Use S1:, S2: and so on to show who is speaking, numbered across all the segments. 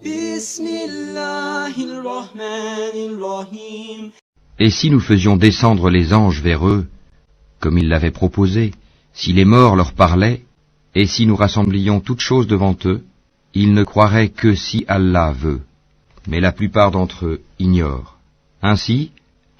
S1: Bismillahirrahmanirrahim.
S2: Et si nous faisions descendre les anges vers eux, comme ils l'avaient proposé, si les morts leur parlaient, et si nous rassemblions toutes choses devant eux, ils ne croiraient que si Allah veut. Mais la plupart d'entre eux ignorent. Ainsi,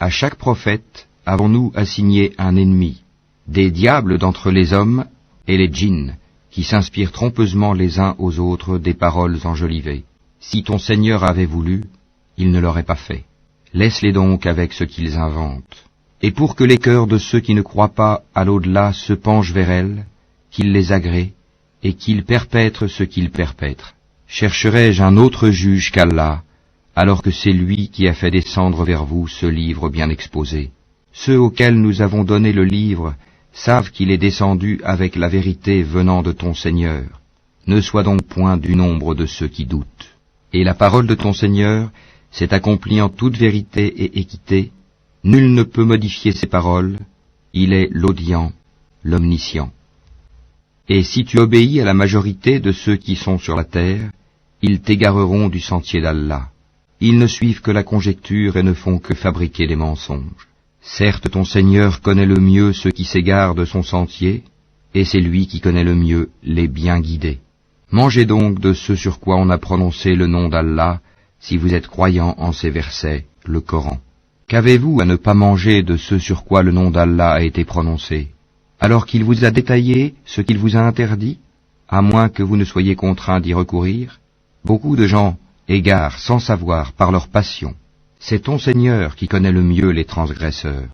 S2: à chaque prophète avons-nous assigné un ennemi, des diables d'entre les hommes et les djinns, qui s'inspirent trompeusement les uns aux autres des paroles enjolivées. Si ton Seigneur avait voulu, il ne l'aurait pas fait. Laisse-les donc avec ce qu'ils inventent. Et pour que les cœurs de ceux qui ne croient pas à l'au-delà se penchent vers elles, qu'ils les agrée, et qu'ils perpètrent ce qu'ils perpètrent. Chercherai-je un autre juge qu'Allah, alors que c'est lui qui a fait descendre vers vous ce livre bien exposé? Ceux auxquels nous avons donné le livre savent qu'il est descendu avec la vérité venant de ton Seigneur. Ne sois donc point du nombre de ceux qui doutent. Et la parole de ton Seigneur s'est accomplie en toute vérité et équité. Nul ne peut modifier ses paroles. Il est l'audient, l'omniscient. Et si tu obéis à la majorité de ceux qui sont sur la terre, ils t'égareront du sentier d'Allah. Ils ne suivent que la conjecture et ne font que fabriquer des mensonges. Certes, ton Seigneur connaît le mieux ceux qui s'égarent de son sentier, et c'est lui qui connaît le mieux les bien guidés. Mangez donc de ce sur quoi on a prononcé le nom d'Allah, si vous êtes croyants en ces versets, le Coran. Qu'avez-vous à ne pas manger de ce sur quoi le nom d'Allah a été prononcé, alors qu'il vous a détaillé ce qu'il vous a interdit, à moins que vous ne soyez contraints d'y recourir? Beaucoup de gens égarent sans savoir par leur passion. C'est ton Seigneur qui connaît le mieux les transgresseurs.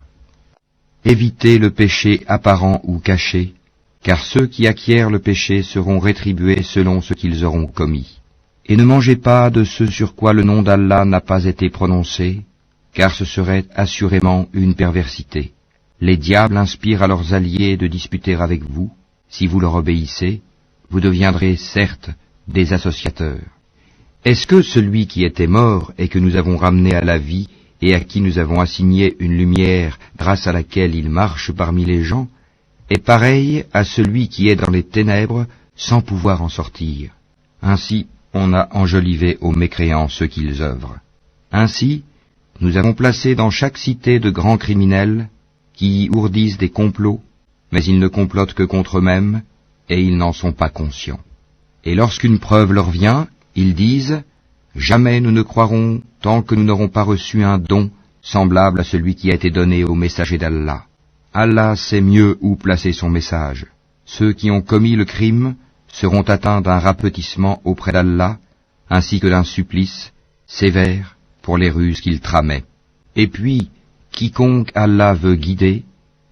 S2: Évitez le péché apparent ou caché, car ceux qui acquièrent le péché seront rétribués selon ce qu'ils auront commis. Et ne mangez pas de ce sur quoi le nom d'Allah n'a pas été prononcé, car ce serait assurément une perversité. Les diables inspirent à leurs alliés de disputer avec vous. Si vous leur obéissez, vous deviendrez certes des associateurs. Est-ce que celui qui était mort et que nous avons ramené à la vie et à qui nous avons assigné une lumière grâce à laquelle il marche parmi les gens, est pareil à celui qui est dans les ténèbres sans pouvoir en sortir? Ainsi, on a enjolivé aux mécréants ce qu'ils œuvrent. Ainsi, nous avons placé dans chaque cité de grands criminels qui y ourdissent des complots, mais ils ne complotent que contre eux-mêmes, et ils n'en sont pas conscients. Et lorsqu'une preuve leur vient, ils disent « Jamais nous ne croirons tant que nous n'aurons pas reçu un don semblable à celui qui a été donné au messager d'Allah. Allah sait mieux où placer son message. Ceux qui ont commis le crime seront atteints d'un rapetissement auprès d'Allah, ainsi que d'un supplice sévère pour les ruses qu'ils tramaient. Et puis, quiconque Allah veut guider,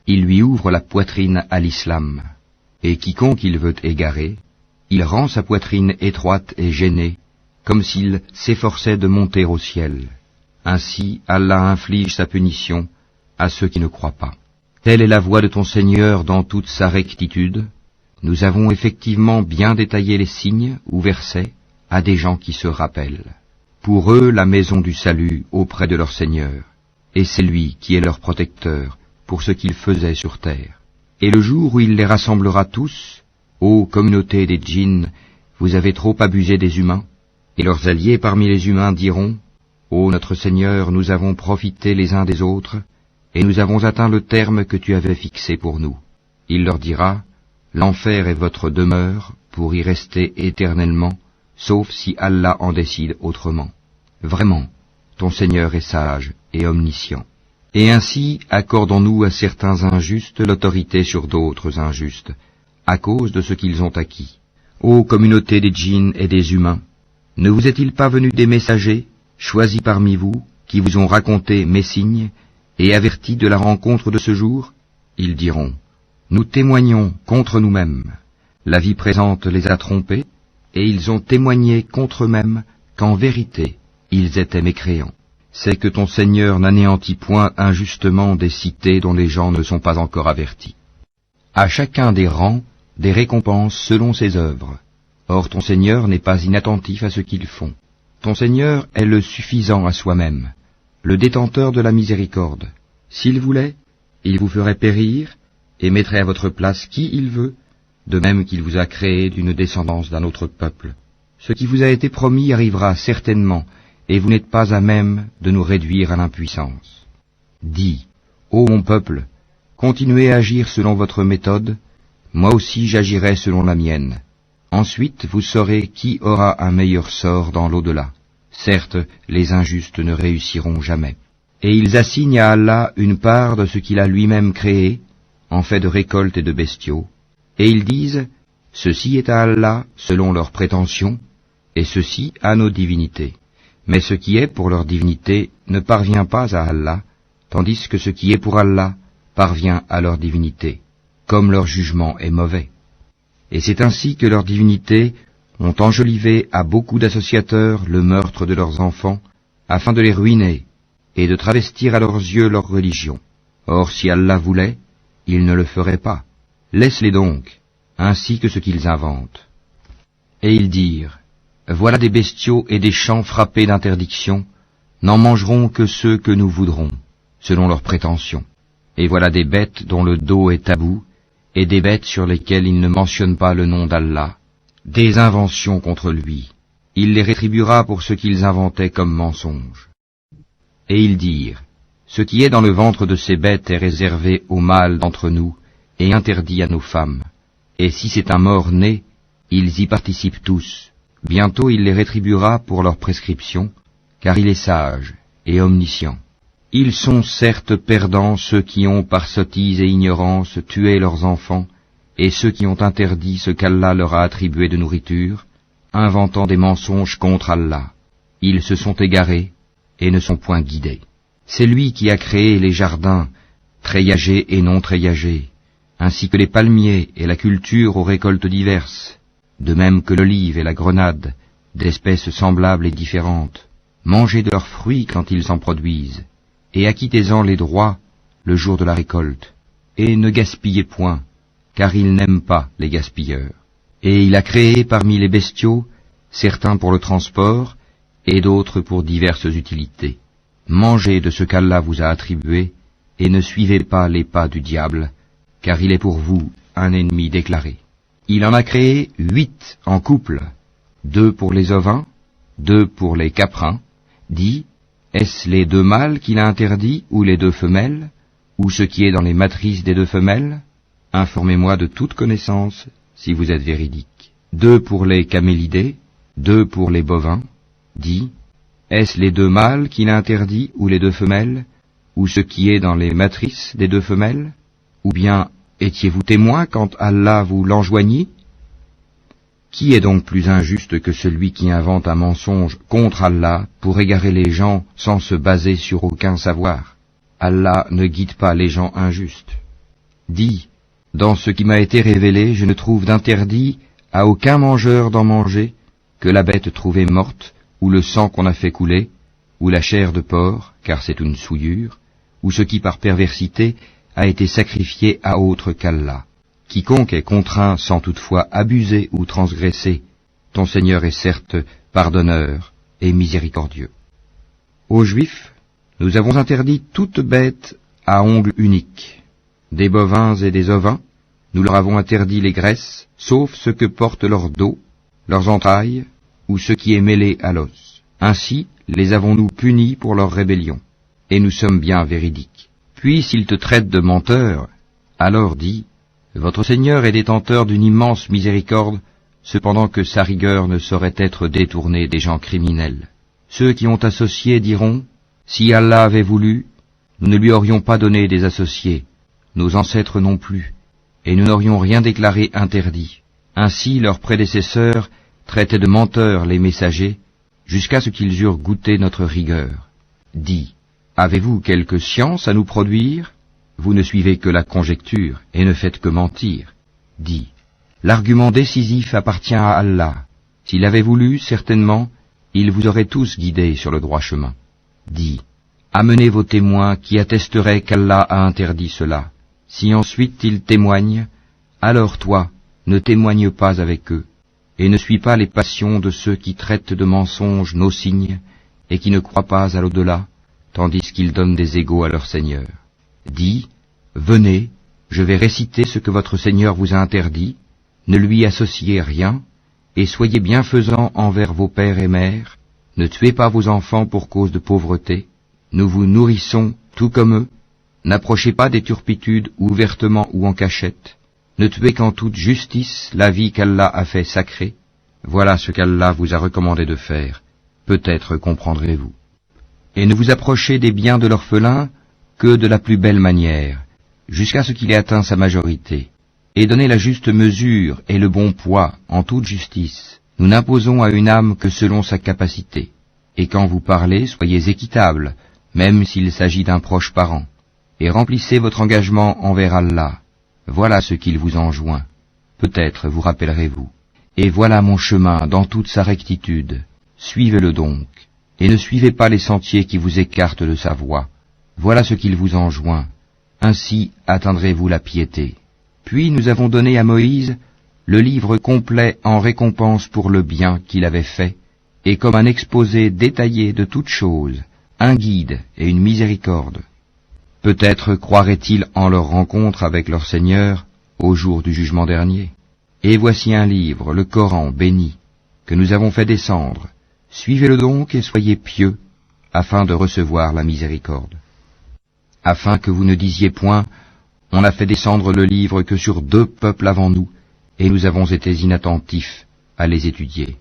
S2: il lui ouvre la poitrine à l'islam, et quiconque il veut égarer, il rend sa poitrine étroite et gênée, comme s'il s'efforçait de monter au ciel. Ainsi, Allah inflige sa punition à ceux qui ne croient pas. Telle est la voie de ton Seigneur dans toute sa rectitude. Nous avons effectivement bien détaillé les signes ou versets à des gens qui se rappellent. Pour eux, la maison du salut auprès de leur Seigneur, et c'est lui qui est leur protecteur pour ce qu'ils faisaient sur terre. Et le jour où il les rassemblera tous, ô communauté des djinns, vous avez trop abusé des humains, et leurs alliés parmi les humains diront, ô notre Seigneur, nous avons profité les uns des autres, et nous avons atteint le terme que tu avais fixé pour nous. Il leur dira, l'enfer est votre demeure pour y rester éternellement, sauf si Allah en décide autrement. Vraiment, ton Seigneur est sage et omniscient. Et ainsi accordons-nous à certains injustes l'autorité sur d'autres injustes, à cause de ce qu'ils ont acquis. Ô communauté des djinns et des humains, ne vous est-il pas venu des messagers, choisis parmi vous, qui vous ont raconté mes signes, et avertis de la rencontre de ce jour? Ils diront, nous témoignons contre nous-mêmes. La vie présente les a trompés, et ils ont témoigné contre eux-mêmes qu'en vérité, ils étaient mécréants. C'est que ton Seigneur n'anéantit point injustement des cités dont les gens ne sont pas encore avertis. À chacun des rangs, des récompenses selon ses œuvres. Or ton Seigneur n'est pas inattentif à ce qu'ils font. Ton Seigneur est le suffisant à soi-même, le détenteur de la miséricorde. S'il voulait, il vous ferait périr et mettrait à votre place qui il veut, de même qu'il vous a créé d'une descendance d'un autre peuple. Ce qui vous a été promis arrivera certainement, et vous n'êtes pas à même de nous réduire à l'impuissance. Dis, ô mon peuple, continuez à agir selon votre méthode, moi aussi j'agirai selon la mienne. Ensuite vous saurez qui aura un meilleur sort dans l'au-delà. Certes, les injustes ne réussiront jamais. Et ils assignent à Allah une part de ce qu'il a lui-même créé, en fait de récoltes et de bestiaux. Et ils disent, ceci est à Allah selon leurs prétentions, et ceci à nos divinités. Mais ce qui est pour leur divinité ne parvient pas à Allah, tandis que ce qui est pour Allah parvient à leur divinité, comme leur jugement est mauvais. Et c'est ainsi que leurs divinités ont enjolivé à beaucoup d'associateurs le meurtre de leurs enfants, afin de les ruiner, et de travestir à leurs yeux leur religion. Or si Allah voulait, il ne le ferait pas. Laisse-les donc, ainsi que ce qu'ils inventent. Et ils dirent, voilà des bestiaux et des champs frappés d'interdiction, n'en mangeront que ceux que nous voudrons, selon leurs prétentions. Et voilà des bêtes dont le dos est tabou, et des bêtes sur lesquelles il ne mentionne pas le nom d'Allah, des inventions contre lui. Il les rétribuera pour ce qu'ils inventaient comme mensonges. Et ils dirent, ce qui est dans le ventre de ces bêtes est réservé aux mâles d'entre nous, et interdit à nos femmes. Et si c'est un mort-né, ils y participent tous. Bientôt il les rétribuera pour leur prescription, car il est sage et omniscient. Ils sont certes perdants ceux qui ont par sottise et ignorance tué leurs enfants, et ceux qui ont interdit ce qu'Allah leur a attribué de nourriture, inventant des mensonges contre Allah. Ils se sont égarés et ne sont point guidés. C'est lui qui a créé les jardins, treillagés et non treillagés, ainsi que les palmiers et la culture aux récoltes diverses, de même que l'olive et la grenade, d'espèces semblables et différentes. Mangez de leurs fruits quand ils en produisent, et acquittez-en les droits le jour de la récolte, et ne gaspillez point, car il n'aime pas les gaspilleurs. Et il a créé parmi les bestiaux certains pour le transport, et d'autres pour diverses utilités. Mangez de ce qu'Allah vous a attribué, et ne suivez pas les pas du diable, car il est pour vous un ennemi déclaré. Il en a créé 8 en couple, 2 pour les ovins, 2 pour les caprins. Dit, est-ce les 2 mâles qu'il a interdits, ou les 2 femelles, ou ce qui est dans les matrices des 2 femelles? Informez-moi de toute connaissance, si vous êtes véridique. 2 pour les camélidés, 2 pour les bovins. Dit, est-ce les 2 mâles qu'il a interdits, ou les 2 femelles, ou ce qui est dans les matrices des 2 femelles? Ou bien, étiez-vous témoin quand Allah vous l'enjoignit? Qui est donc plus injuste que celui qui invente un mensonge contre Allah pour égarer les gens sans se baser sur aucun savoir? Allah ne guide pas les gens injustes. Dis, dans ce qui m'a été révélé, je ne trouve d'interdit à aucun mangeur d'en manger que la bête trouvée morte, ou le sang qu'on a fait couler, ou la chair de porc, car c'est une souillure, ou ce qui par perversité a été sacrifié à autre qu'Allah. Quiconque est contraint sans toutefois abuser ou transgresser, ton Seigneur est certes pardonneur et miséricordieux. Aux Juifs, nous avons interdit toute bête à ongles uniques. Des bovins et des ovins, nous leur avons interdit les graisses, sauf ce que portent leurs dos, leurs entrailles, ou ce qui est mêlé à l'os. Ainsi les avons-nous punis pour leur rébellion, et nous sommes bien véridiques. Puis s'ils te traitent de menteur, alors dis, votre Seigneur est détenteur d'une immense miséricorde, cependant que sa rigueur ne saurait être détournée des gens criminels. Ceux qui ont associé diront, si Allah avait voulu, nous ne lui aurions pas donné des associés, nos ancêtres non plus, et nous n'aurions rien déclaré interdit. Ainsi leurs prédécesseurs traitaient de menteurs les messagers, jusqu'à ce qu'ils eurent goûté notre rigueur. Dis, avez-vous quelque science à nous produire? Vous ne suivez que la conjecture, et ne faites que mentir. Dis, l'argument décisif appartient à Allah. S'il avait voulu, certainement, il vous aurait tous guidés sur le droit chemin. Dis, amenez vos témoins qui attesteraient qu'Allah a interdit cela. Si ensuite ils témoignent, alors toi, ne témoigne pas avec eux, et ne suis pas les passions de ceux qui traitent de mensonges nos signes, et qui ne croient pas à l'au-delà, tandis qu'ils donnent des égaux à leur Seigneur. Dis, venez, je vais réciter ce que votre Seigneur vous a interdit, ne lui associez rien, et soyez bienfaisants envers vos pères et mères, ne tuez pas vos enfants pour cause de pauvreté, nous vous nourrissons tout comme eux, n'approchez pas des turpitudes ouvertement ou en cachette, ne tuez qu'en toute justice la vie qu'Allah a fait sacrée, voilà ce qu'Allah vous a recommandé de faire, peut-être comprendrez-vous. Et ne vous approchez des biens de l'orphelin que de la plus belle manière, jusqu'à ce qu'il ait atteint sa majorité, et donnez la juste mesure et le bon poids en toute justice. Nous n'imposons à une âme que selon sa capacité, et quand vous parlez, soyez équitable, même s'il s'agit d'un proche parent, et remplissez votre engagement envers Allah. Voilà ce qu'il vous enjoint. Peut-être vous rappellerez-vous. Et voilà mon chemin dans toute sa rectitude. Suivez-le donc, et ne suivez pas les sentiers qui vous écartent de sa voie. Voilà ce qu'il vous enjoint. Ainsi atteindrez-vous la piété. Puis nous avons donné à Moïse le livre complet en récompense pour le bien qu'il avait fait, et comme un exposé détaillé de toutes choses, un guide et une miséricorde. Peut-être croiraient-ils en leur rencontre avec leur Seigneur au jour du jugement dernier. Et voici un livre, le Coran béni, que nous avons fait descendre. Suivez-le donc et soyez pieux, afin de recevoir la miséricorde. Afin que vous ne disiez point, on a fait descendre le livre que sur 2 peuples avant nous, et nous avons été inattentifs à les étudier.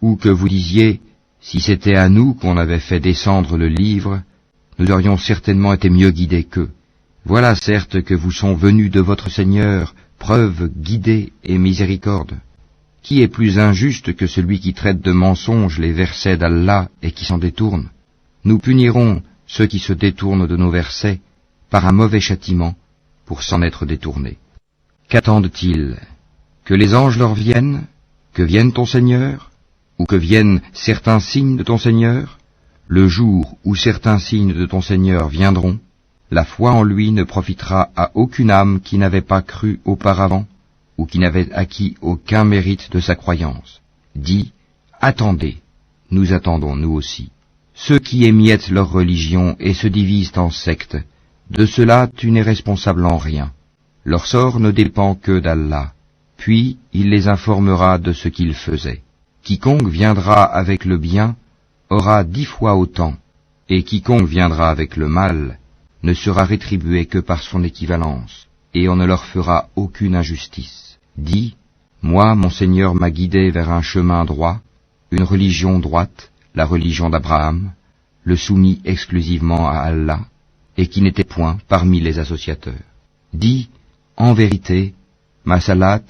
S2: Ou que vous disiez, si c'était à nous qu'on avait fait descendre le livre, nous aurions certainement été mieux guidés qu'eux. Voilà certes que vous sont venus de votre Seigneur, preuve guidée et miséricorde. Qui est plus injuste que celui qui traite de mensonges les versets d'Allah et qui s'en détourne? Nous punirons ceux qui se détournent de nos versets par un mauvais châtiment pour s'en être détournés. Qu'attendent-ils? Que les anges leur viennent? Que vienne ton Seigneur? Ou que viennent certains signes de ton Seigneur? Le jour où certains signes de ton Seigneur viendront, la foi en lui ne profitera à aucune âme qui n'avait pas cru auparavant, ou qui n'avait acquis aucun mérite de sa croyance. Dis, attendez, nous attendons nous aussi. Ceux qui émiettent leur religion et se divisent en sectes, de cela tu n'es responsable en rien. Leur sort ne dépend que d'Allah, puis il les informera de ce qu'ils faisaient. Quiconque viendra avec le bien aura 10 fois autant, et quiconque viendra avec le mal ne sera rétribué que par son équivalence, et on ne leur fera aucune injustice. Dis, moi, mon Seigneur m'a guidé vers un chemin droit, une religion droite, la religion d'Abraham, le soumis exclusivement à Allah, et qui n'était point parmi les associateurs. Dis, en vérité, ma salat,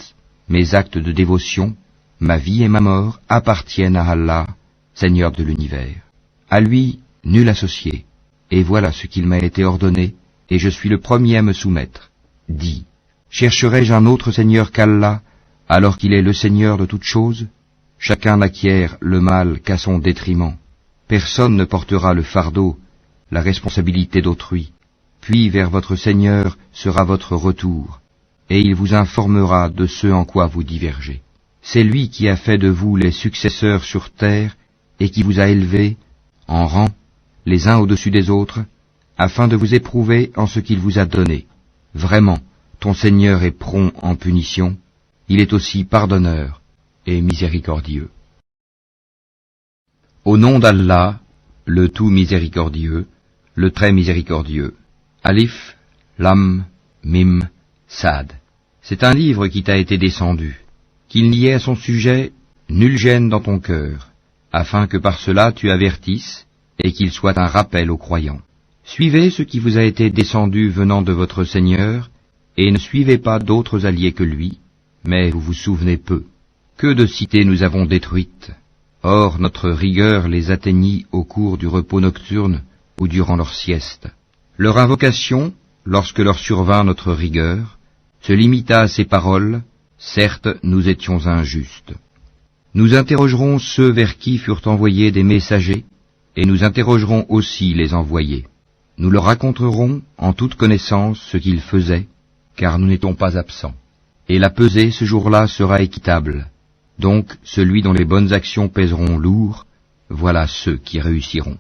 S2: mes actes de dévotion, ma vie et ma mort appartiennent à Allah, Seigneur de l'univers. À lui, nul associé, et voilà ce qu'il m'a été ordonné, et je suis le premier à me soumettre. Dis, chercherai-je un autre Seigneur qu'Allah, alors qu'il est le Seigneur de toutes choses? Chacun n'acquiert le mal qu'à son détriment. Personne ne portera le fardeau, la responsabilité d'autrui. Puis vers votre Seigneur sera votre retour, et il vous informera de ce en quoi vous divergez. C'est lui qui a fait de vous les successeurs sur terre, et qui vous a élevés, en rang, les uns au-dessus des autres, afin de vous éprouver en ce qu'il vous a donné. Vraiment, ton Seigneur est prompt en punition, il est aussi pardonneur et miséricordieux. Au nom d'Allah, le tout miséricordieux, le très miséricordieux. Alif, Lam, Mim, Sad. C'est un livre qui t'a été descendu. Qu'il n'y ait à son sujet nulle gêne dans ton cœur, afin que par cela tu avertisses, et qu'il soit un rappel aux croyants. Suivez ce qui vous a été descendu venant de votre Seigneur, et ne suivez pas d'autres alliés que lui, mais vous vous souvenez peu. Que de cités nous avons détruites. Or notre rigueur les atteignit au cours du repos nocturne ou durant leur sieste. Leur invocation, lorsque leur survint notre rigueur, se limita à ces paroles, certes nous étions injustes. Nous interrogerons ceux vers qui furent envoyés des messagers, et nous interrogerons aussi les envoyés. Nous leur raconterons en toute connaissance ce qu'ils faisaient, car nous n'étions pas absents. Et la pesée ce jour-là sera équitable. Donc celui dont les bonnes actions pèseront lourd, voilà ceux qui réussiront.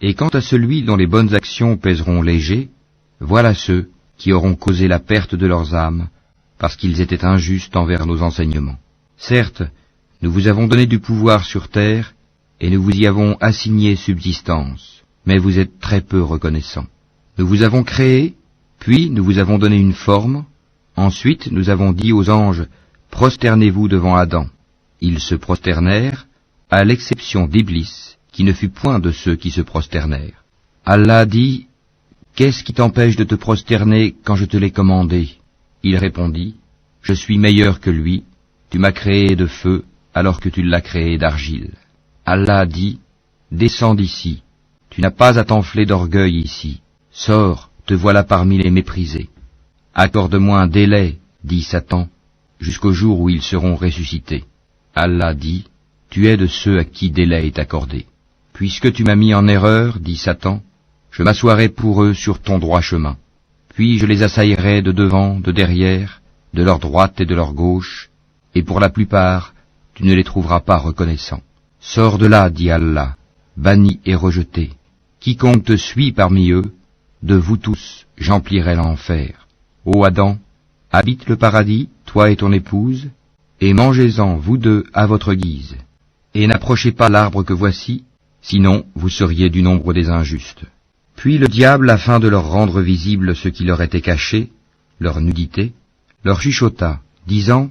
S2: Et quant à celui dont les bonnes actions pèseront léger, voilà ceux qui auront causé la perte de leurs âmes, parce qu'ils étaient injustes envers nos enseignements. Certes, Nous vous avons donné du pouvoir sur terre, et nous vous y avons assigné subsistance, mais vous êtes très peu reconnaissants. Nous vous avons créé, puis nous vous avons donné une forme, ensuite nous avons dit aux anges, prosternez-vous devant Adam. Ils se prosternèrent, à l'exception d'Iblis, qui ne fut point de ceux qui se prosternèrent. Allah dit, qu'est-ce qui t'empêche de te prosterner quand je te l'ai commandé? Il répondit, je suis meilleur que lui, tu m'as créé de feu, alors que tu l'as créé d'argile. Allah dit, descends d'ici, tu n'as pas à t'enfler d'orgueil ici, sors, te voilà parmi les méprisés. Accorde-moi un délai, dit Satan, jusqu'au jour où ils seront ressuscités. Allah dit, tu es de ceux à qui délai est accordé. Puisque tu m'as mis en erreur, dit Satan, je m'assoirai pour eux sur ton droit chemin. Puis je les assaillerai de devant, de derrière, de leur droite et de leur gauche, et pour la plupart, tu ne les trouveras pas reconnaissants. Sors de là, dit Allah, banni et rejeté. Quiconque te suit parmi eux, de vous tous, j'emplirai l'enfer. Ô Adam, habite le paradis, toi et ton épouse, et mangez-en, vous deux, à votre guise. Et n'approchez pas l'arbre que voici, sinon vous seriez du nombre des injustes. Puis le diable, afin de leur rendre visible ce qui leur était caché, leur nudité, leur chuchota, disant,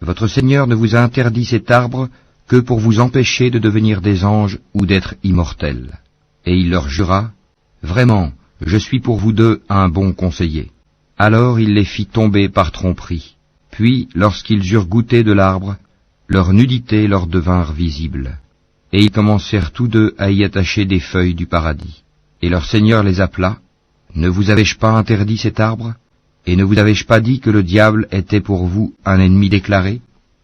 S2: votre Seigneur ne vous a interdit cet arbre que pour vous empêcher de devenir des anges ou d'être immortels. Et il leur jura, vraiment, je suis pour vous deux un bon conseiller. Alors il les fit tomber par tromperie. Puis, lorsqu'ils eurent goûté de l'arbre, leur nudité leur devinrent visibles. Et ils commencèrent tous deux à y attacher des feuilles du paradis. Et leur Seigneur les appela, ne vous avais-je pas interdit cet arbre? Et ne vous avais-je pas dit que le diable était pour vous un ennemi déclaré?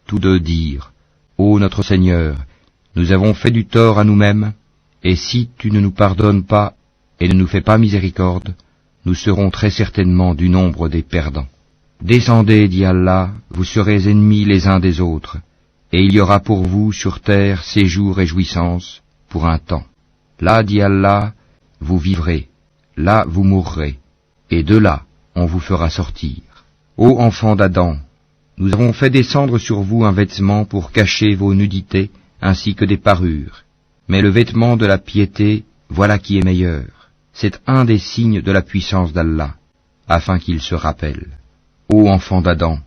S2: Tous deux dirent, ô notre Seigneur, nous avons fait du tort à nous-mêmes, et si tu ne nous pardonnes pas et ne nous fais pas miséricorde, nous serons très certainement du nombre des perdants. Descendez, dit Allah, vous serez ennemis les uns des autres, et il y aura pour vous sur terre séjour et jouissance pour un temps. Là, dit Allah, vous vivrez, là vous mourrez, et de là on vous fera sortir. Ô enfants d'Adam, nous avons fait descendre sur vous un vêtement pour cacher vos nudités ainsi que des parures, mais le vêtement de la piété, voilà qui est meilleur. C'est un des signes de la puissance d'Allah, afin qu'il se rappelle. Ô enfants d'Adam,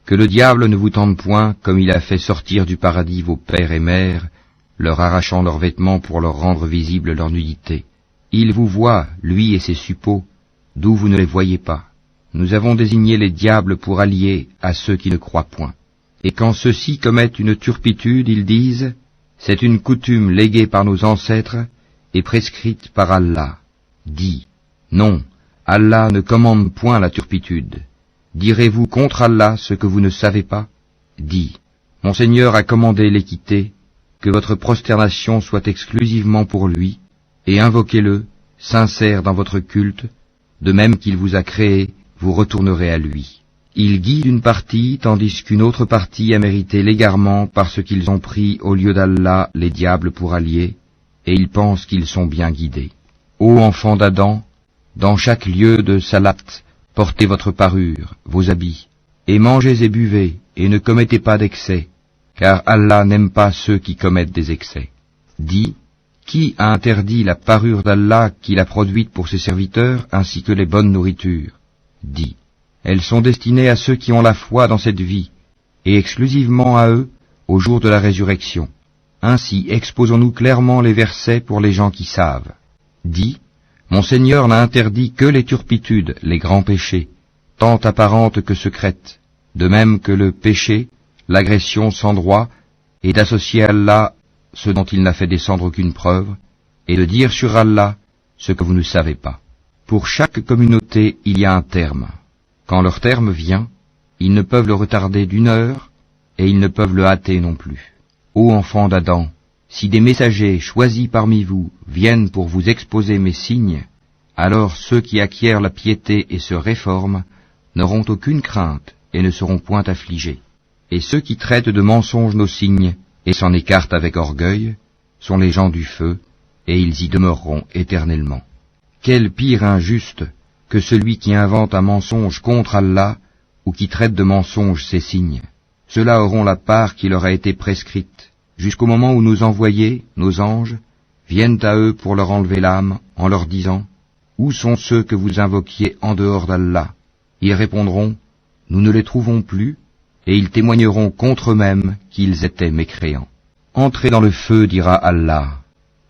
S2: que le diable ne vous tente point comme il a fait sortir du paradis vos pères et mères, leur arrachant leurs vêtements pour leur rendre visible leur nudité. Il vous voit, lui et ses suppôts, d'où vous ne les voyez pas. Nous avons désigné les diables pour alliés à ceux qui ne croient point. Et quand ceux-ci commettent une turpitude, ils disent, c'est une coutume léguée par nos ancêtres et prescrite par Allah. Dis, non, Allah ne commande point la turpitude. Direz-vous contre Allah ce que vous ne savez pas? Dis, mon Seigneur a commandé l'équité, que votre prosternation soit exclusivement pour lui, et invoquez-le, sincère dans votre culte, de même qu'il vous a créé, vous retournerez à lui. Il guide une partie, tandis qu'une autre partie a mérité l'égarement parce qu'ils ont pris au lieu d'Allah les diables pour alliés, et ils pensent qu'ils sont bien guidés. Ô enfants d'Adam, dans chaque lieu de salat, portez votre parure, vos habits, et mangez et buvez, et ne commettez pas d'excès, car Allah n'aime pas ceux qui commettent des excès. Dis, qui a interdit la parure d'Allah qu'il a produite pour ses serviteurs, ainsi que les bonnes nourritures? Dis, elles sont destinées à ceux qui ont la foi dans cette vie, et exclusivement à eux, au jour de la résurrection. Ainsi exposons-nous clairement les versets pour les gens qui savent. Dis, mon Seigneur n'a interdit que les turpitudes, les grands péchés, tant apparentes que secrètes, de même que le péché, l'agression sans droit, et d'associer à Allah ce dont il n'a fait descendre aucune preuve, et de dire sur Allah ce que vous ne savez pas. Pour chaque communauté, il y a un terme. Quand leur terme vient, ils ne peuvent le retarder d'une heure, et ils ne peuvent le hâter non plus. Ô enfants d'Adam, si des messagers choisis parmi vous viennent pour vous exposer mes signes, alors ceux qui acquièrent la piété et se réforment n'auront aucune crainte et ne seront point affligés. Et ceux qui traitent de mensonges nos signes et s'en écartent avec orgueil sont les gens du feu, et ils y demeureront éternellement. Quel pire injuste que celui qui invente un mensonge contre Allah ou qui traite de mensonge ses signes. ceux-là auront la part qui leur a été prescrite, jusqu'au moment où nos envoyés, nos anges, viennent à eux pour leur enlever l'âme, en leur disant « Où sont ceux que vous invoquiez en dehors d'Allah ?» Ils répondront « Nous ne les trouvons plus », et ils témoigneront contre eux-mêmes qu'ils étaient mécréants. « Entrez dans le feu, dira Allah,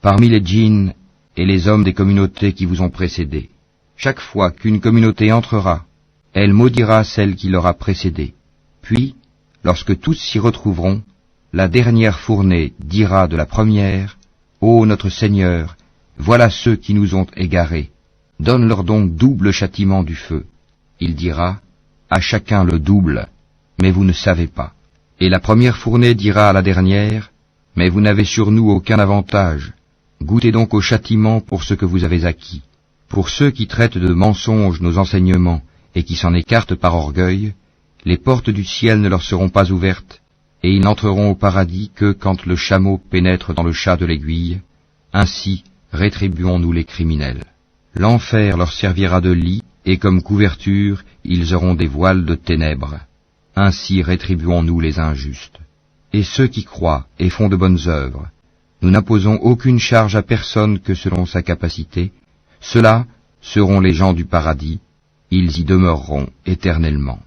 S2: parmi les djinns et les hommes des communautés qui vous ont précédés. Chaque fois qu'une communauté entrera, elle maudira celle qui l'aura précédée. Puis, lorsque tous s'y retrouveront, la dernière fournée dira de la première, « Ô notre Seigneur, voilà ceux qui nous ont égarés. Donne-leur donc double châtiment du feu. » Il dira, « À chacun le double, mais vous ne savez pas. » Et la première fournée dira à la dernière, « Mais vous n'avez sur nous aucun avantage. Goûtez donc au châtiment pour ce que vous avez acquis. » Pour ceux qui traitent de mensonges nos enseignements et qui s'en écartent par orgueil, les portes du ciel ne leur seront pas ouvertes, et ils n'entreront au paradis que quand le chameau pénètre dans le chat de l'aiguille. Ainsi rétribuons-nous les criminels. L'enfer leur servira de lit, et comme couverture, ils auront des voiles de ténèbres. Ainsi rétribuons-nous les injustes. Et ceux qui croient et font de bonnes œuvres, nous n'imposons aucune charge à personne que selon sa capacité. Ceux-là seront les gens du paradis, ils y demeureront éternellement.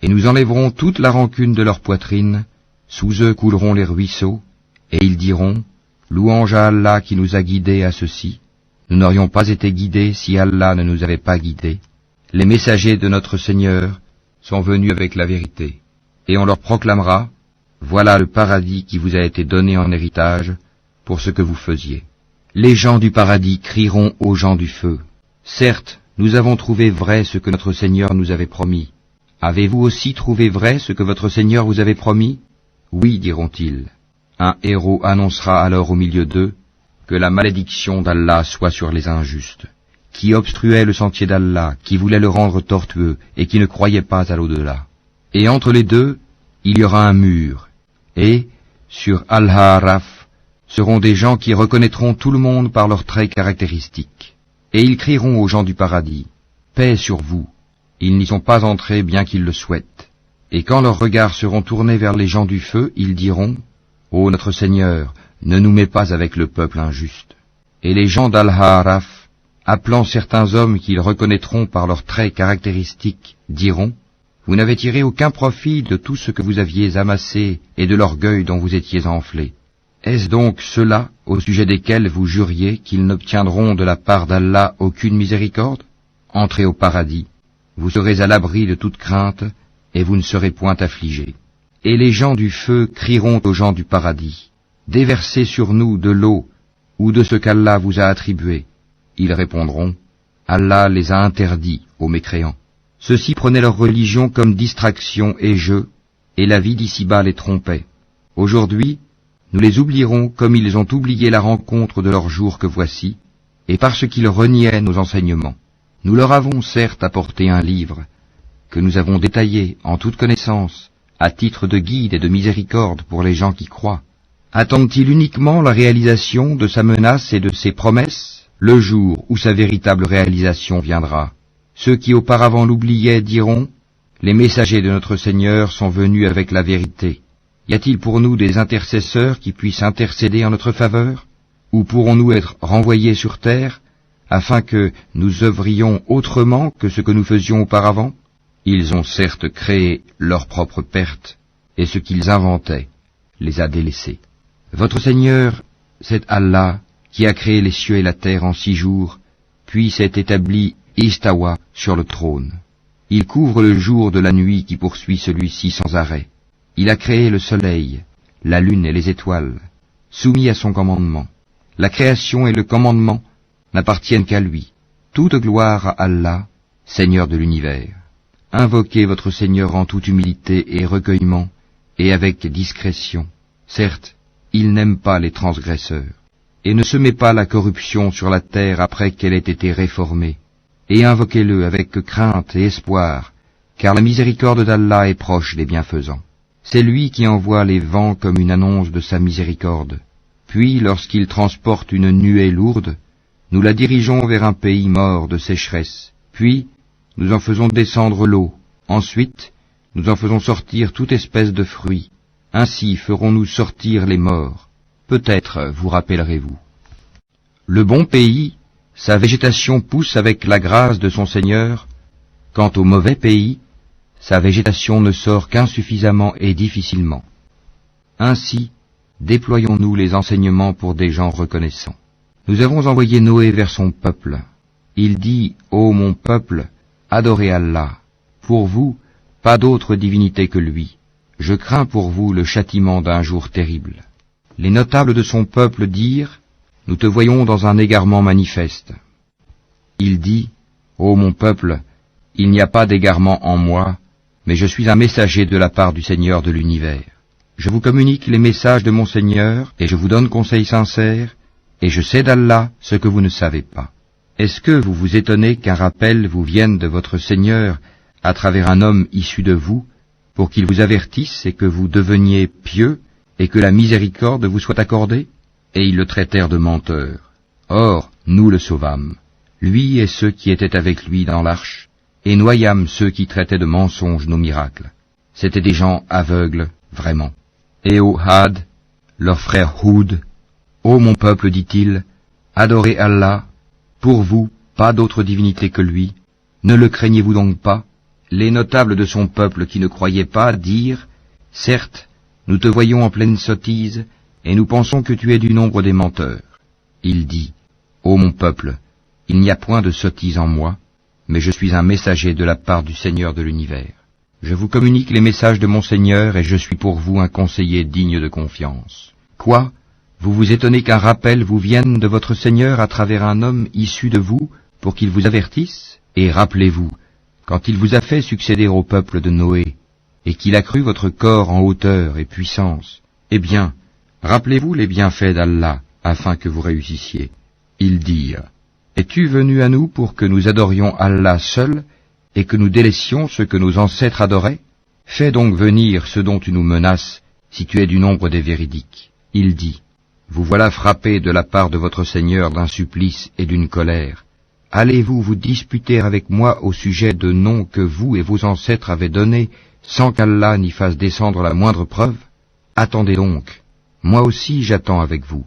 S2: Et nous enlèverons toute la rancune de leur poitrine, sous eux couleront les ruisseaux, et ils diront, louange à Allah qui nous a guidés à ceci. Nous n'aurions pas été guidés si Allah ne nous avait pas guidés. Les messagers de notre Seigneur sont venus avec la vérité, et on leur proclamera, voilà le paradis qui vous a été donné en héritage pour ce que vous faisiez. Les gens du paradis crieront aux gens du feu, certes, nous avons trouvé vrai ce que notre Seigneur nous avait promis. Avez-vous aussi trouvé vrai ce que votre Seigneur vous avait promis? Oui, diront-ils. Un héros annoncera alors au milieu d'eux que la malédiction d'Allah soit sur les injustes, qui obstruaient le sentier d'Allah, qui voulaient le rendre tortueux et qui ne croyaient pas à l'au-delà. Et entre les deux, il y aura un mur, et, sur Al-Haraf, seront des gens qui reconnaîtront tout le monde par leurs traits caractéristiques. Et ils crieront aux gens du paradis, « Paix sur vous !» Ils n'y sont pas entrés bien qu'ils le souhaitent. Et quand leurs regards seront tournés vers les gens du feu, ils diront, « Ô notre Seigneur, ne nous mets pas avec le peuple injuste. » Et les gens d'Al-Haraf, appelant certains hommes qu'ils reconnaîtront par leurs traits caractéristiques, diront, « Vous n'avez tiré aucun profit de tout ce que vous aviez amassé et de l'orgueil dont vous étiez enflés. Est-ce donc ceux-là, au sujet desquels vous juriez qu'ils n'obtiendront de la part d'Allah aucune miséricorde? Entrez au paradis, vous serez à l'abri de toute crainte, et vous ne serez point affligés. Et les gens du feu crieront aux gens du paradis, déversez sur nous de l'eau, ou de ce qu'Allah vous a attribué. Ils répondront, Allah les a interdits aux mécréants. Ceux-ci prenaient leur religion comme distraction et jeu, et la vie d'ici-bas les trompait. Aujourd'hui, nous les oublierons comme ils ont oublié la rencontre de leur jour que voici, et parce qu'ils reniaient nos enseignements. Nous leur avons certes apporté un livre, que nous avons détaillé en toute connaissance, à titre de guide et de miséricorde pour les gens qui croient. Attendent-ils uniquement la réalisation de sa menace et de ses promesses, le jour où sa véritable réalisation viendra? Ceux qui auparavant l'oubliaient diront, les messagers de notre Seigneur sont venus avec la vérité. Y a-t-il pour nous des intercesseurs qui puissent intercéder en notre faveur? Ou pourrons-nous être renvoyés sur terre, afin que nous œuvrions autrement que ce que nous faisions auparavant? Ils ont certes créé leur propre perte, et ce qu'ils inventaient les a délaissés. Votre Seigneur, c'est Allah qui a créé les cieux et la terre en 6 jours, puis s'est établi Istawa sur le trône. Il couvre le jour de la nuit qui poursuit celui-ci sans arrêt. Il a créé le soleil, la lune et les étoiles, soumis à son commandement. La création et le commandement n'appartiennent qu'à lui. Toute gloire à Allah, Seigneur de l'univers. Invoquez votre Seigneur en toute humilité et recueillement, et avec discrétion. Certes, il n'aime pas les transgresseurs. Et ne semez pas la corruption sur la terre après qu'elle ait été réformée. Et invoquez-le avec crainte et espoir, car la miséricorde d'Allah est proche des bienfaisants. C'est lui qui envoie les vents comme une annonce de sa miséricorde. Puis, lorsqu'il transporte une nuée lourde, nous la dirigeons vers un pays mort de sécheresse. Puis, nous en faisons descendre l'eau. Ensuite, nous en faisons sortir toute espèce de fruits. Ainsi ferons-nous sortir les morts. Peut-être vous rappellerez-vous. Le bon pays, sa végétation pousse avec la grâce de son Seigneur. Quant au mauvais pays, sa végétation ne sort qu'insuffisamment et difficilement. Ainsi, déployons-nous les enseignements pour des gens reconnaissants. Nous avons envoyé Noé vers son peuple. Il dit, « Ô mon peuple, adorez Allah. Pour vous, pas d'autre divinité que lui. Je crains pour vous le châtiment d'un jour terrible. » Les notables de son peuple dirent, « Nous te voyons dans un égarement manifeste. » Il dit, « Ô mon peuple, il n'y a pas d'égarement en moi, mais je suis un messager de la part du Seigneur de l'univers. Je vous communique les messages de mon Seigneur, et je vous donne conseil sincère, et je sais d'Allah ce que vous ne savez pas. Est-ce que vous vous étonnez qu'un rappel vous vienne de votre Seigneur à travers un homme issu de vous, pour qu'il vous avertisse et que vous deveniez pieux, et que la miséricorde vous soit accordée ?» Et ils le traitèrent de menteur. Or, nous le sauvâmes, lui et ceux qui étaient avec lui dans l'arche, et noyâmes ceux qui traitaient de mensonges nos miracles. C'étaient des gens aveugles, vraiment. Et au Had, leur frère Houd, « Ô mon peuple, dit-il, adorez Allah, pour vous, pas d'autre divinité que lui, ne le craignez-vous donc pas ?» Les notables de son peuple qui ne croyaient pas dirent, « Certes, nous te voyons en pleine sottise, et nous pensons que tu es du nombre des menteurs. » Il dit, « Ô mon peuple, il n'y a point de sottise en moi, mais je suis un messager de la part du Seigneur de l'univers. Je vous communique les messages de mon Seigneur, et je suis pour vous un conseiller digne de confiance. Quoi ? Vous vous étonnez qu'un rappel vous vienne de votre Seigneur à travers un homme issu de vous, pour qu'il vous avertisse ? Et rappelez-vous, quand il vous a fait succéder au peuple de Noé, et qu'il a cru votre corps en hauteur et puissance, eh bien, rappelez-vous les bienfaits d'Allah, afin que vous réussissiez. Ils dirent, « Es-tu venu à nous pour que nous adorions Allah seul, et que nous délaissions ce que nos ancêtres adoraient? Fais donc venir ce dont tu nous menaces, si tu es du nombre des véridiques. » Il dit, « Vous voilà frappés de la part de votre Seigneur d'un supplice et d'une colère. Allez-vous vous disputer avec moi au sujet de noms que vous et vos ancêtres avez donnés, sans qu'Allah n'y fasse descendre la moindre preuve? Attendez donc, moi aussi j'attends avec vous.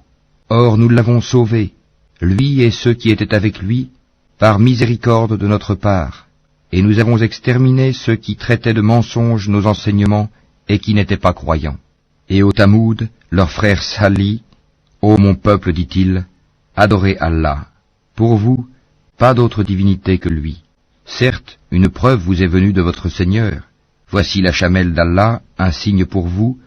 S2: Or nous l'avons sauvé, lui et ceux qui étaient avec lui, par miséricorde de notre part, et nous avons exterminé ceux qui traitaient de mensonges nos enseignements et qui n'étaient pas croyants. Et au Tamoud, leur frère Salih, « Ô mon peuple, dit-il, adorez Allah. Pour vous, pas d'autre divinité que lui. Certes, une preuve vous est venue de votre Seigneur. Voici la chamelle d'Allah, un signe pour vous.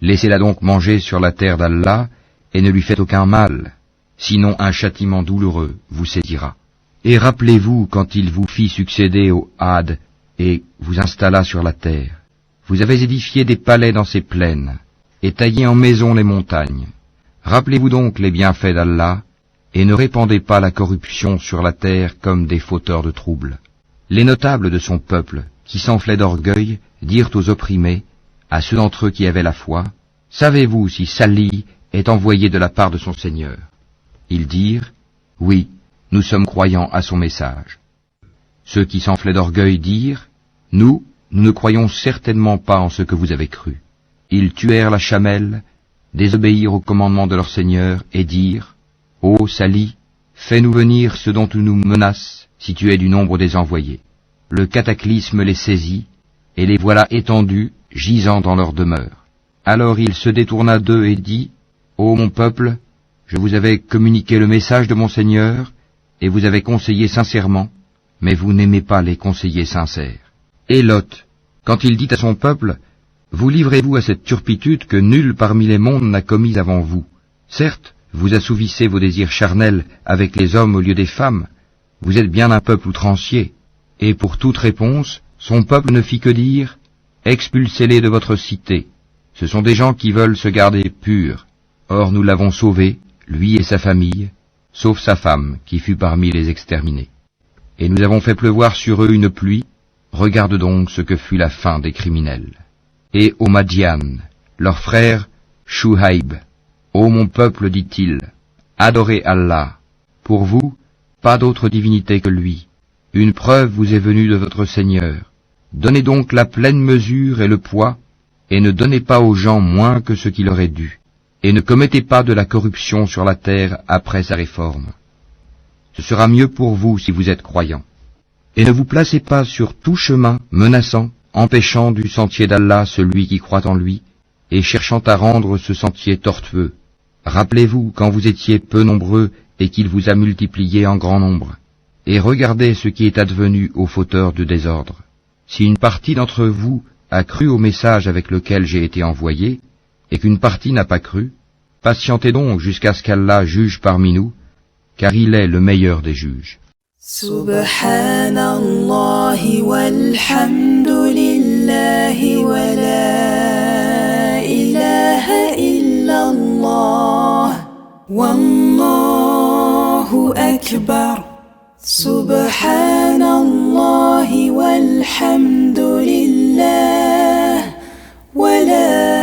S2: Laissez-la donc manger sur la terre d'Allah, et ne lui faites aucun mal. Sinon un châtiment douloureux vous saisira. Et rappelez-vous quand il vous fit succéder au Had, et vous installa sur la terre. Vous avez édifié des palais dans ces plaines, et taillé en maisons les montagnes. Rappelez-vous donc les bienfaits d'Allah, et ne répandez pas la corruption sur la terre comme des fauteurs de troubles. » Les notables de son peuple, qui s'enflaient d'orgueil, dirent aux opprimés, à ceux d'entre eux qui avaient la foi, « Savez-vous si Salih est envoyé de la part de son Seigneur ?» Ils dirent, « Oui, nous sommes croyants à son message. » Ceux qui s'enflaient d'orgueil dirent, « Nous ne croyons certainement pas en ce que vous avez cru. » Ils tuèrent la chamelle, désobéirent au commandement de leur Seigneur, et dirent, « Ô Salih, fais-nous venir ce dont tu nous menaces, si tu es du nombre des envoyés. » Le cataclysme les saisit, et les voilà étendus, gisant dans leur demeure. Alors il se détourna d'eux et dit, « Ô mon peuple, je vous avais communiqué le message de mon Seigneur, et vous avez conseillé sincèrement, mais vous n'aimez pas les conseillers sincères. » Et Lot, quand il dit à son peuple, « Vous livrez-vous à cette turpitude que nul parmi les mondes n'a commise avant vous. Certes, vous assouvissez vos désirs charnels avec les hommes au lieu des femmes, vous êtes bien un peuple outrancier. » Et pour toute réponse, son peuple ne fit que dire, « Expulsez-les de votre cité. Ce sont des gens qui veulent se garder purs. » Or nous l'avons sauvé, lui et sa famille, sauf sa femme, qui fut parmi les exterminés. Et nous avons fait pleuvoir sur eux une pluie. Regarde donc ce que fut la fin des criminels. Et au Madian, leur frère Shuhaib, « Ô mon peuple, dit-il, adorez Allah. Pour vous, pas d'autre divinité que lui. Une preuve vous est venue de votre Seigneur. Donnez donc la pleine mesure et le poids, et ne donnez pas aux gens moins que ce qui leur est dû, et ne commettez pas de la corruption sur la terre après sa réforme. Ce sera mieux pour vous si vous êtes croyants. Et ne vous placez pas sur tout chemin menaçant, empêchant du sentier d'Allah celui qui croit en lui, et cherchant à rendre ce sentier tortueux. Rappelez-vous quand vous étiez peu nombreux et qu'il vous a multiplié en grand nombre. Et regardez ce qui est advenu aux fauteurs de désordre. Si une partie d'entre vous a cru au message avec lequel j'ai été envoyé, et qu'une partie n'a pas cru, patientez donc jusqu'à ce qu'Allah juge parmi nous, car il est le meilleur des juges.
S1: Subhanallah walhamdulillah wa la ilaha illallah wallahu akbar. Subhanallah walhamdulillah wa la